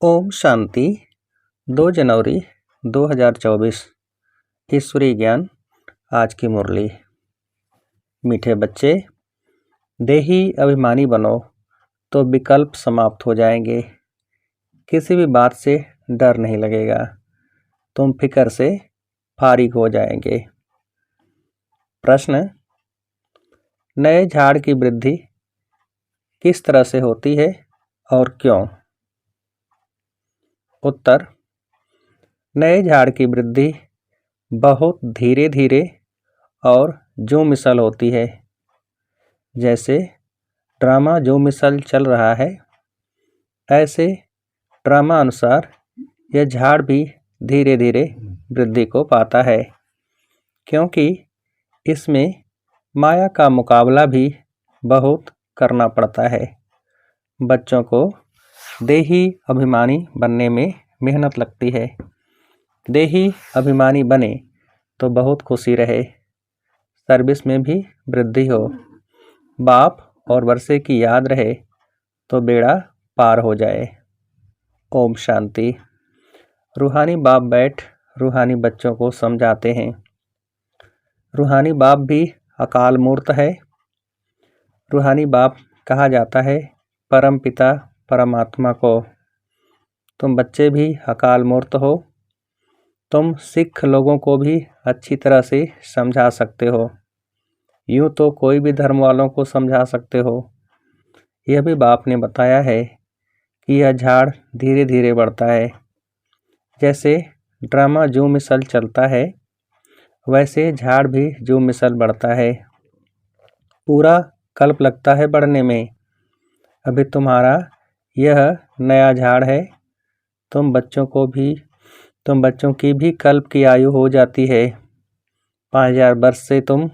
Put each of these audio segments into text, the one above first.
ओम शांति। 2 जनवरी 2024 ईश्वरीय ज्ञान। आज की मुरली। मीठे बच्चे, देही अभिमानी बनो तो विकल्प समाप्त हो जाएंगे। किसी भी बात से डर नहीं लगेगा। तुम फिक्र से फारिग हो जाएंगे। प्रश्न: नए झाड़ की वृद्धि किस तरह से होती है और क्यों? उत्तर: नए झाड़ की वृद्धि बहुत धीरे धीरे और जो मिसल होती है। जैसे ड्रामा जो मिसल चल रहा है, ऐसे ड्रामा अनुसार यह झाड़ भी धीरे धीरे वृद्धि को पाता है, क्योंकि इसमें माया का मुकाबला भी बहुत करना पड़ता है। बच्चों को देही अभिमानी बनने में मेहनत लगती है। देही अभिमानी बने तो बहुत खुशी रहे, सर्विस में भी वृद्धि हो, बाप और वर्षे की याद रहे तो बेड़ा पार हो जाए। ओम शांति। रूहानी बाप बैठ रूहानी बच्चों को समझाते हैं। रूहानी बाप भी अकाल मूर्त है। रूहानी बाप कहा जाता है परम पिता परमात्मा को। तुम बच्चे भी अकाल मूर्त हो। तुम सिख लोगों को भी अच्छी तरह से समझा सकते हो। यूँ तो कोई भी धर्म वालों को समझा सकते हो। यह भी बाप ने बताया है कि यह झाड़ धीरे धीरे बढ़ता है। जैसे ड्रामा जो मिसल चलता है, वैसे झाड़ भी जो मिसल बढ़ता है। पूरा कल्प लगता है बढ़ने में। अभी तुम्हारा यह नया झाड़ है। तुम बच्चों की भी कल्प की आयु हो जाती है। 5000 वर्ष से तुम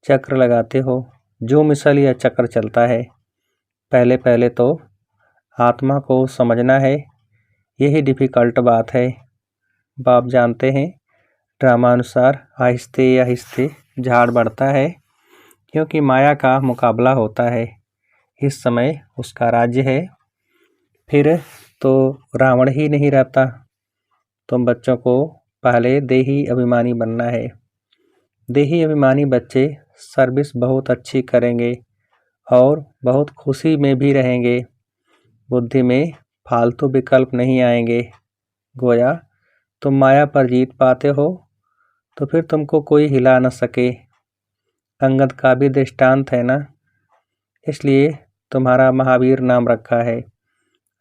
चक्र लगाते हो। जो मिसल यह चक्र चलता है। पहले पहले तो आत्मा को समझना है, यही डिफ़िकल्ट बात है। बाप जानते हैं ड्रामा अनुसार आहिस्ते आहिस्ते झाड़ बढ़ता है, क्योंकि माया का मुकाबला होता है। इस समय उसका राज्य है। फिर तो रावण ही नहीं रहता। तुम बच्चों को पहले देही अभिमानी बनना है। देही अभिमानी बच्चे सर्विस बहुत अच्छी करेंगे और बहुत खुशी में भी रहेंगे। बुद्धि में फालतू विकल्प नहीं आएंगे। गोया तुम माया पर जीत पाते हो तो फिर तुमको कोई हिला न सके। अंगद का भी दृष्टांत है ना, इसलिए तुम्हारा महावीर नाम रखा है।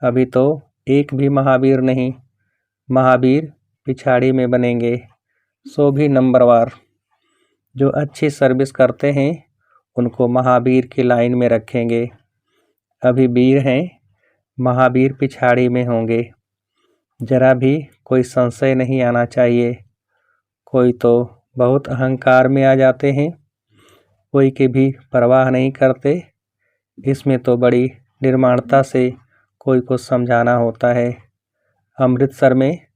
अभी तो एक भी महावीर नहीं, महावीर पिछाड़ी में बनेंगे, सो भी नंबरवार। जो अच्छी सर्विस करते हैं उनको महावीर की लाइन में रखेंगे। अभी वीर हैं, महावीर पिछाड़ी में होंगे। जरा भी कोई संशय नहीं आना चाहिए। कोई तो बहुत अहंकार में आ जाते हैं, कोई की भी परवाह नहीं करते। इसमें तो बड़ी निर्माणता से कोई को समझाना होता है। अमृतसर में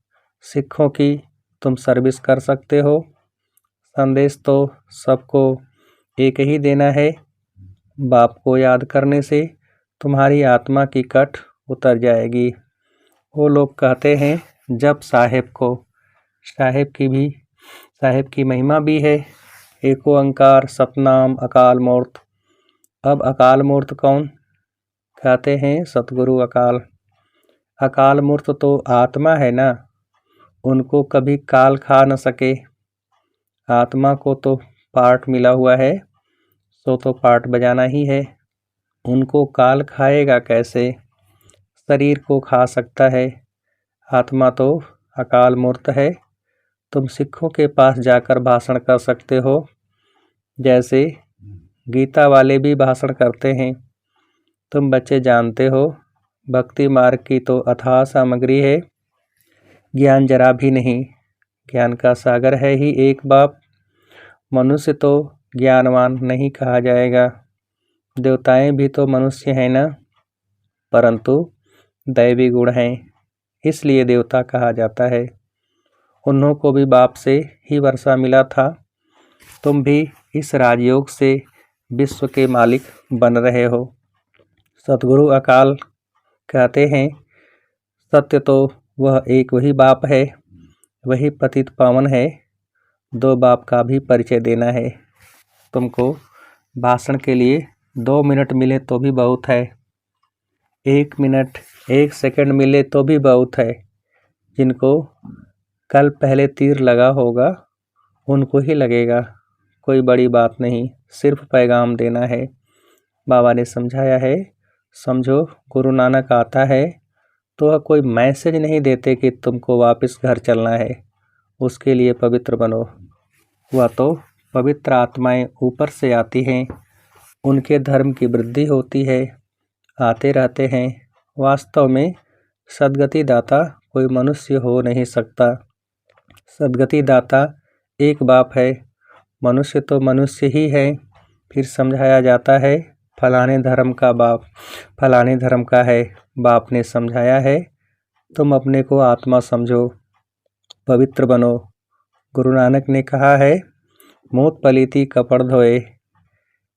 सिखों की तुम सर्विस कर सकते हो। संदेश तो सबको एक ही देना है। बाप को याद करने से तुम्हारी आत्मा की कट उतर जाएगी। वो लोग कहते हैं जब साहेब को, साहेब की महिमा भी है। एको ओंकार सतनाम अकाल मूर्त। अब अकाल मूर्त कौन? कहते हैं सतगुरु अकाल। अकाल मूर्त तो आत्मा है ना, उनको कभी काल खा न सके। आत्मा को तो पार्ट मिला हुआ है, सो तो पार्ट बजाना ही है। उनको काल खाएगा कैसे? शरीर को खा सकता है। आत्मा तो अकाल मूर्त है। तुम सिखों के पास जाकर भाषण कर सकते हो, जैसे गीता वाले भी भाषण करते हैं। तुम बच्चे जानते हो भक्ति मार्ग की तो अथाह सामग्री है। ज्ञान जरा भी नहीं। ज्ञान का सागर है ही एक बाप। मनुष्य तो ज्ञानवान नहीं कहा जाएगा। देवताएं भी तो मनुष्य हैं ना, परंतु दैवी गुण हैं, इसलिए देवता कहा जाता है। उन्हों को भी बाप से ही वर्षा मिला था। तुम भी इस राजयोग से विश्व के मालिक बन रहे हो। सतगुरु अकाल कहते हैं सत्य तो वह एक वही बाप है, वही पतित पावन है। दो बाप का भी परिचय देना है। तुमको भाषण के लिए 2 मिनट मिले तो भी बहुत है, 1 मिनट 1 सेकंड मिले तो भी बहुत है। जिनको कल पहले तीर लगा होगा उनको ही लगेगा, कोई बड़ी बात नहीं, सिर्फ पैगाम देना है। बाबा ने समझाया है, समझो गुरु नानक आता है तो वह कोई मैसेज नहीं देते कि तुमको वापस घर चलना है, उसके लिए पवित्र बनो। वह तो पवित्र आत्माएं ऊपर से आती हैं, उनके धर्म की वृद्धि होती है, आते रहते हैं। वास्तव में सद्गति दाता कोई मनुष्य हो नहीं सकता। सद्गति दाता एक बाप है, मनुष्य तो मनुष्य ही है। फिर समझाया जाता है, फलाने धर्म का बाप फलाने धर्म का है। बाप ने समझाया है, तुम अपने को आत्मा समझो, पवित्र बनो। गुरु नानक ने कहा है, मूत पलीती कपड़ धोए।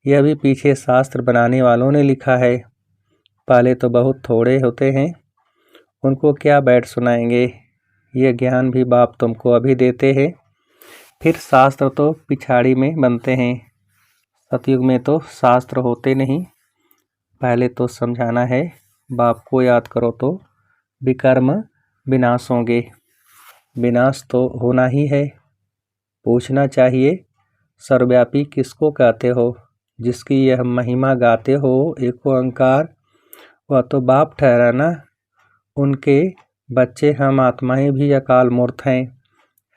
यह भी पीछे शास्त्र बनाने वालों ने लिखा है। पहले तो बहुत थोड़े होते हैं, उनको क्या बैठ सुनाएंगे। ये ज्ञान भी बाप तुमको अभी देते हैं, फिर शास्त्र तो पिछाड़ी में बनते हैं। सतयुग में तो शास्त्र होते नहीं। पहले तो समझाना है, बाप को याद करो तो विकर्म विनाश होंगे। विनाश तो होना ही है। पूछना चाहिए, सर्वव्यापी किसको कहते हो? जिसकी यह महिमा गाते हो एको ओंकार, वह तो बाप ठहरा ना। उनके बच्चे हम आत्माएं भी अकाल मूर्त हैं।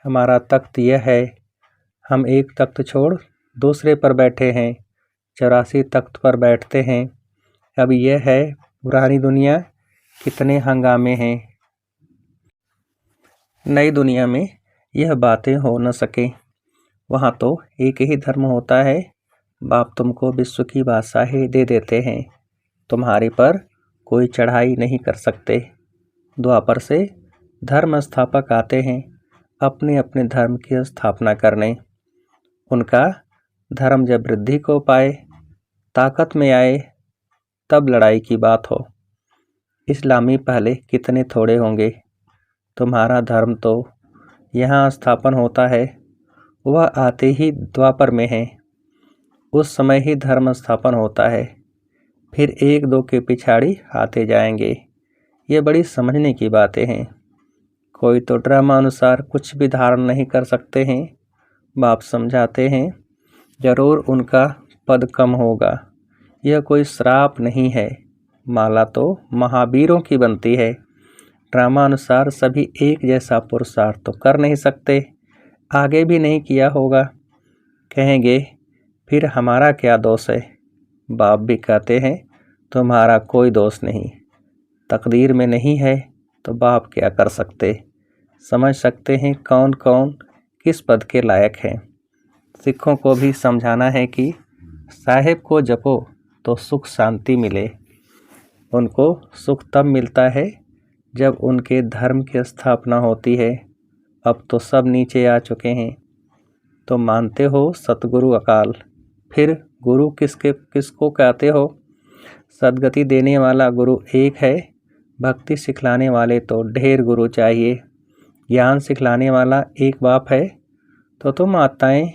हमारा तख्त यह है, हम एक तख्त छोड़ दूसरे पर बैठे हैं, 84 तख्त पर बैठते हैं। अब यह है पुरानी दुनिया, कितने हंगामे हैं। नई दुनिया में यह बातें हो न सके। वहाँ तो एक ही धर्म होता है। बाप तुमको विश्व की बादशाही दे देते हैं, तुम्हारे पर कोई चढ़ाई नहीं कर सकते। द्वापर से धर्म स्थापक आते हैं अपने अपने धर्म की स्थापना करने। उनका धर्म जब वृद्धि को पाए, ताकत में आए, तब लड़ाई की बात हो। इस्लामी पहले कितने थोड़े होंगे। तुम्हारा धर्म तो यहाँ स्थापन होता है, वह आते ही द्वापर में है, उस समय ही धर्म स्थापन होता है। फिर एक दो के पिछाड़ी आते जाएंगे। ये बड़ी समझने की बातें हैं। कोई तो ड्रामा अनुसार कुछ भी धारण नहीं कर सकते हैं। बाप समझाते हैं, जरूर उनका पद कम होगा। यह कोई श्राप नहीं है। माला तो महावीरों की बनती है। ड्रामा अनुसार सभी एक जैसा पुरुषार्थ तो कर नहीं सकते, आगे भी नहीं किया होगा। कहेंगे फिर हमारा क्या दोष है? बाप भी कहते हैं, तुम्हारा कोई दोष नहीं। तकदीर में नहीं है तो बाप क्या कर सकते। समझ सकते हैं कौन कौन किस पद के लायक हैं। सिखों को भी समझाना है कि साहेब को जपो तो सुख शांति मिले। उनको सुख तब मिलता है जब उनके धर्म की स्थापना होती है। अब तो सब नीचे आ चुके हैं। तो मानते हो सतगुरु अकाल, फिर गुरु किसको कहते हो? सद्गति देने वाला गुरु एक है, भक्ति सिखलाने वाले तो ढेर गुरु चाहिए। ज्ञान सिखलाने वाला एक बाप है, तो तुम माताएं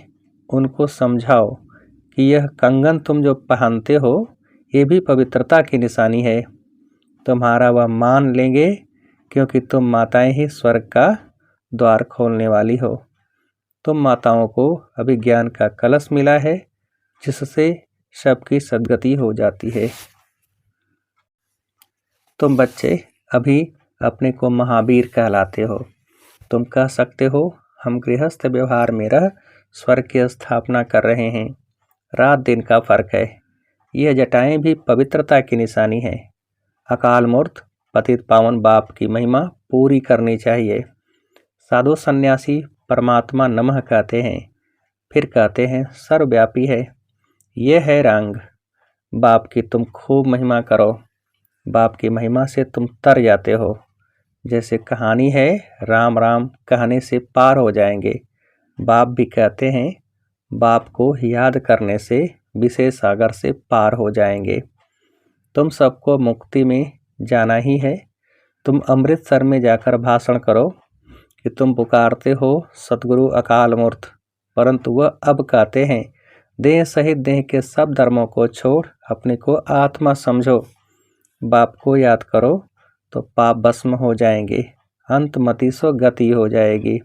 उनको समझाओ कि यह कंगन तुम जो पहनते हो ये भी पवित्रता की निशानी है। तुम्हारा वह मान लेंगे क्योंकि तुम माताएं ही स्वर्ग का द्वार खोलने वाली हो। तुम माताओं को अभी ज्ञान का कलश मिला है, जिससे सबकी सद्गति हो जाती है। तुम बच्चे अभी अपने को महावीर कहलाते हो। तुम कह सकते हो, हम गृहस्थ व्यवहार में रह स्वर्ग की स्थापना कर रहे हैं। रात दिन का फर्क है। यह जटाएं भी पवित्रता की निशानी है। अकाल मूर्त पतित पावन बाप की महिमा पूरी करनी चाहिए। साधु सन्यासी परमात्मा नमः कहते हैं, फिर कहते हैं सर्वव्यापी है। यह है रंग। बाप की तुम खूब महिमा करो। बाप की महिमा से तुम तर जाते हो। जैसे कहानी है, राम राम कहने से पार हो जाएंगे। बाप भी कहते हैं, बाप को याद करने से विशेष सागर से पार हो जाएंगे। तुम सबको मुक्ति में जाना ही है। तुम अमृतसर में जाकर भाषण करो कि तुम पुकारते हो सतगुरु अकाल मूर्त, परंतु वह अब कहते हैं देह सहित देह के सब धर्मों को छोड़ अपने को आत्मा समझो। बाप को याद करो तो पाप भस्म हो जाएंगे, अंतमति सो गति हो जाएगी।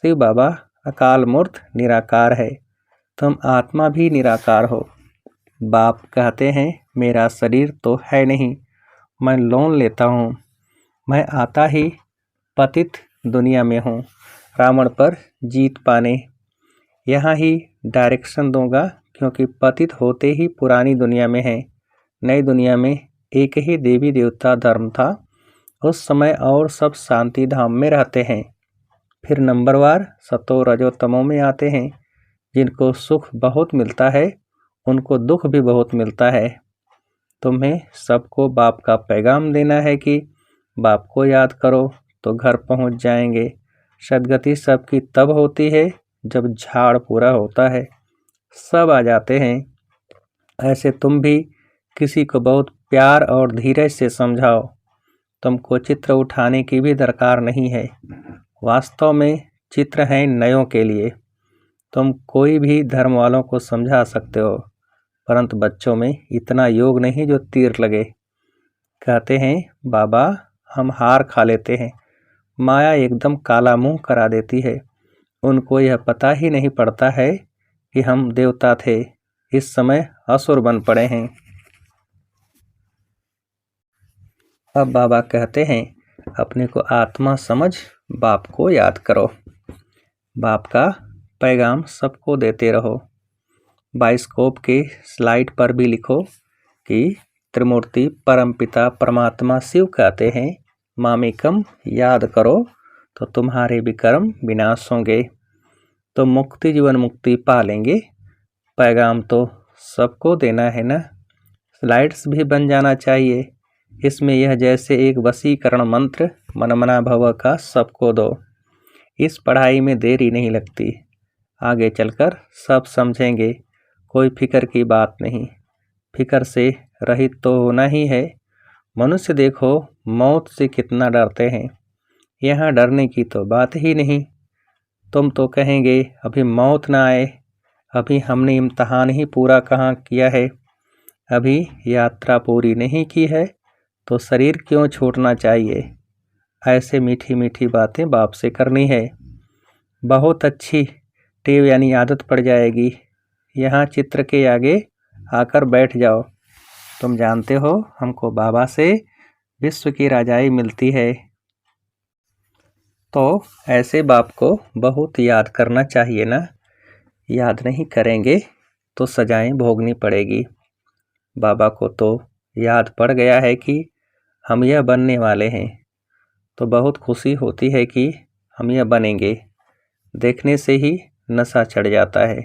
शिव बाबा अकाल मूर्त निराकार है, तुम आत्मा भी निराकार हो। बाप कहते हैं मेरा शरीर तो है नहीं, मैं लोन लेता हूँ, मैं आता ही पतित दुनिया में हूँ रावण पर जीत पाने। यहाँ ही डायरेक्शन दूंगा क्योंकि पतित होते ही पुरानी दुनिया में है। नई दुनिया में एक ही देवी देवता धर्म था उस समय और सब शांति धाम में रहते हैं। फिर नंबरवार सतो रजो तमो में आते हैं। जिनको सुख बहुत मिलता है उनको दुख भी बहुत मिलता है। तुम्हें सबको बाप का पैगाम देना है कि बाप को याद करो तो घर पहुंच जाएंगे। सदगति सबकी तब होती है जब झाड़ पूरा होता है, सब आ जाते हैं। ऐसे तुम भी किसी को बहुत प्यार और धीरज से समझाओ। तुमको चित्र उठाने की भी दरकार नहीं है, वास्तव में चित्र हैं नयों के लिए। तुम कोई भी धर्म वालों को समझा सकते हो, परंतु बच्चों में इतना योग नहीं जो तीर लगे। कहते हैं बाबा हम हार खा लेते हैं, माया एकदम काला मुंह करा देती है। उनको यह पता ही नहीं पड़ता है कि हम देवता थे, इस समय असुर बन पड़े हैं। अब बाबा कहते हैं अपने को आत्मा समझ बाप को याद करो। बाप का पैगाम सबको देते रहो। बाइस्कोप के स्लाइड पर भी लिखो कि त्रिमूर्ति परमपिता परमात्मा शिव कहते हैं मामेकम याद करो तो तुम्हारे विकर्म विनाश होंगे, तो मुक्ति जीवन मुक्ति पालेंगे। पैगाम तो सबको देना है ना, स्लाइड्स भी बन जाना चाहिए। इसमें यह जैसे एक वशीकरण मंत्र मनमना भव का सबको दो। इस पढ़ाई में देरी नहीं लगती, आगे चलकर सब समझेंगे। कोई फिक्र की बात नहीं, फिक्र से रहित तो होना ही है। मनुष्य देखो मौत से कितना डरते हैं, यहाँ डरने की तो बात ही नहीं। तुम तो कहेंगे अभी मौत ना आए, अभी हमने इम्तहान ही पूरा कहाँ किया है, अभी यात्रा पूरी नहीं की है तो शरीर क्यों छोड़ना चाहिए। ऐसे मीठी मीठी बातें बाप से करनी है, बहुत अच्छी टेव यानी आदत पड़ जाएगी। यहाँ चित्र के आगे आकर बैठ जाओ। तुम जानते हो हमको बाबा से विश्व की राजाई मिलती है, तो ऐसे बाप को बहुत याद करना चाहिए ना। याद नहीं करेंगे तो सजाएं भोगनी पड़ेगी। बाबा को तो याद पड़ गया है कि हम यह बनने वाले हैं, तो बहुत खुशी होती है कि हम यह बनेंगे। देखने से ही नशा चढ़ जाता है।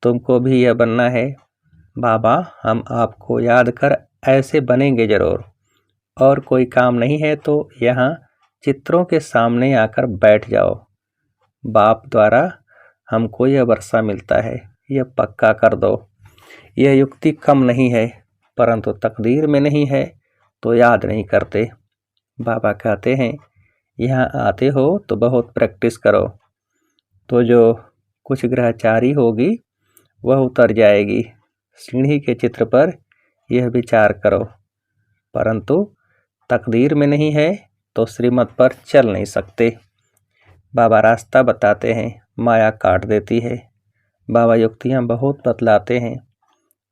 तुमको भी यह बनना है। बाबा हम आपको याद कर ऐसे बनेंगे जरूर। और कोई काम नहीं है तो यहाँ चित्रों के सामने आकर बैठ जाओ। बाप द्वारा हमको यह वर्षा मिलता है, यह पक्का कर दो। यह युक्ति कम नहीं है, परंतु तकदीर में नहीं है तो याद नहीं करते। बाबा कहते हैं यहाँ आते हो तो बहुत प्रैक्टिस करो, तो जो कुछ ग्रहचारी होगी वह उतर जाएगी। सीढ़ी के चित्र पर यह विचार करो, परंतु तकदीर में नहीं है तो श्रीमत पर चल नहीं सकते। बाबा रास्ता बताते हैं, माया काट देती है। बाबा युक्तियाँ बहुत बतलाते हैं।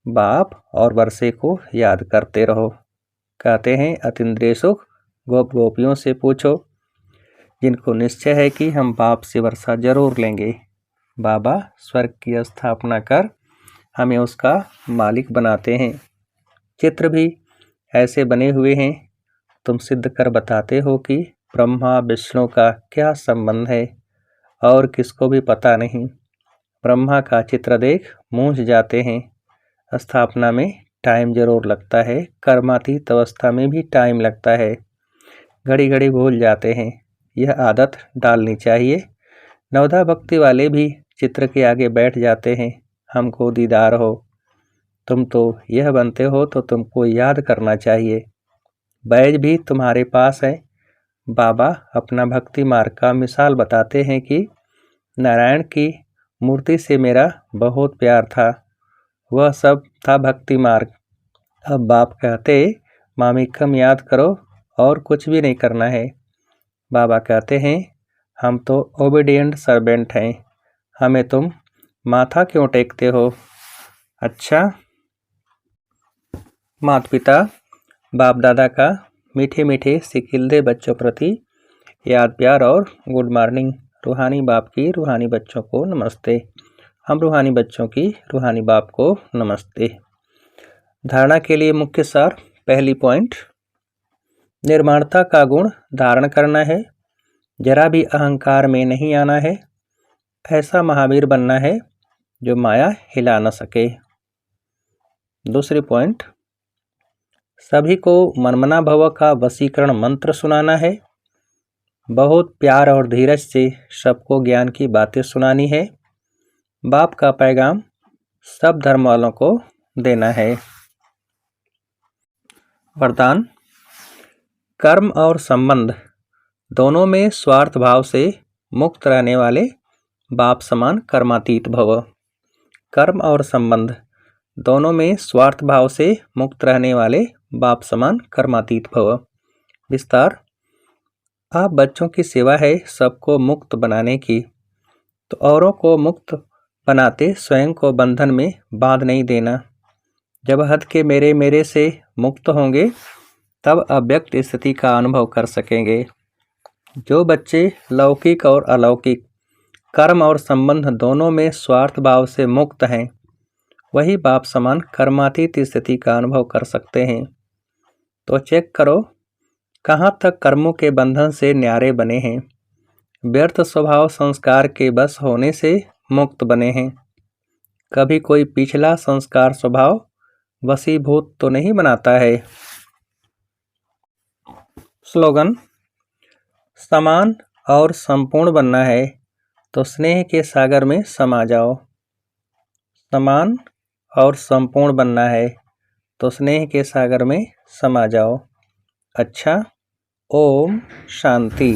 बाप और वर्षे को याद करते रहो। कहते हैं अतीन्द्रिय सुख गोप गोपियों से पूछो, जिनको निश्चय है कि हम बाप से वर्षा जरूर लेंगे। बाबा स्वर्ग की स्थापना कर हमें उसका मालिक बनाते हैं। चित्र भी ऐसे बने हुए हैं। तुम सिद्ध कर बताते हो कि ब्रह्मा विष्णु का क्या संबंध है और किसको भी पता नहीं। ब्रह्मा का चित्र देख मूंझ जाते हैं। स्थापना में टाइम जरूर लगता है, कर्मातीत अवस्था में भी टाइम लगता है, घड़ी घड़ी भूल जाते हैं। यह आदत डालनी चाहिए। नवधा भक्ति वाले भी चित्र के आगे बैठ जाते हैं, हमको दीदार हो। तुम तो यह बनते हो तो तुमको याद करना चाहिए। बैज भी तुम्हारे पास है। बाबा अपना भक्ति मार्ग का मिसाल बताते हैं कि नारायण की मूर्ति से मेरा बहुत प्यार था, वह सब था भक्ति मार्ग। अब बाप कहते मामिकम याद करो और कुछ भी नहीं करना है। बाबा कहते हैं हम तो ओबीडिएंट सर्वेंट हैं, हमें तुम माथा क्यों टेकते हो। अच्छा, माता पिता बाप दादा का मीठे मीठे सिकिलदे बच्चों प्रति याद प्यार और गुड मॉर्निंग। रूहानी बाप की रूहानी बच्चों को नमस्ते। हम रूहानी बच्चों की रूहानी बाप को नमस्ते। धारणा के लिए मुख्य सार। पहली पॉइंट, निर्माणता का गुण धारण करना है, जरा भी अहंकार में नहीं आना है। ऐसा महावीर बनना है जो माया हिला न सके। दूसरी पॉइंट, सभी को मनमना भव का वशीकरण मंत्र सुनाना है। बहुत प्यार और धीरज से सबको ज्ञान की बातें सुनानी है। बाप का पैगाम सब धर्म वालों को देना है। वरदान, कर्म और संबंध दोनों में स्वार्थ भाव से मुक्त रहने वाले बाप समान कर्मातीत भव। कर्म और संबंध दोनों में स्वार्थ भाव से मुक्त रहने वाले बाप समान कर्मातीत भव। विस्तार, आप बच्चों की सेवा है सबको मुक्त बनाने की, तो औरों को मुक्त बनाते स्वयं को बंधन में बांध नहीं देना। जब हद के मेरे मेरे से मुक्त होंगे तब अव्यक्त स्थिति का अनुभव कर सकेंगे। जो बच्चे लौकिक और अलौकिक कर्म और संबंध दोनों में स्वार्थ भाव से मुक्त हैं, वही बाप समान कर्मातीत स्थिति का अनुभव कर सकते हैं। तो चेक करो कहाँ तक कर्मों के बंधन से न्यारे बने हैं, व्यर्थ स्वभाव संस्कार के बस होने से मुक्त बने हैं। कभी कोई पिछला संस्कार स्वभाव वशीभूत तो नहीं बनाता है। स्लोगन, समान और संपूर्ण बनना है तो स्नेह के सागर में समा जाओ। समान और संपूर्ण बनना है तो स्नेह के सागर में समा जाओ। अच्छा, ओम शांति।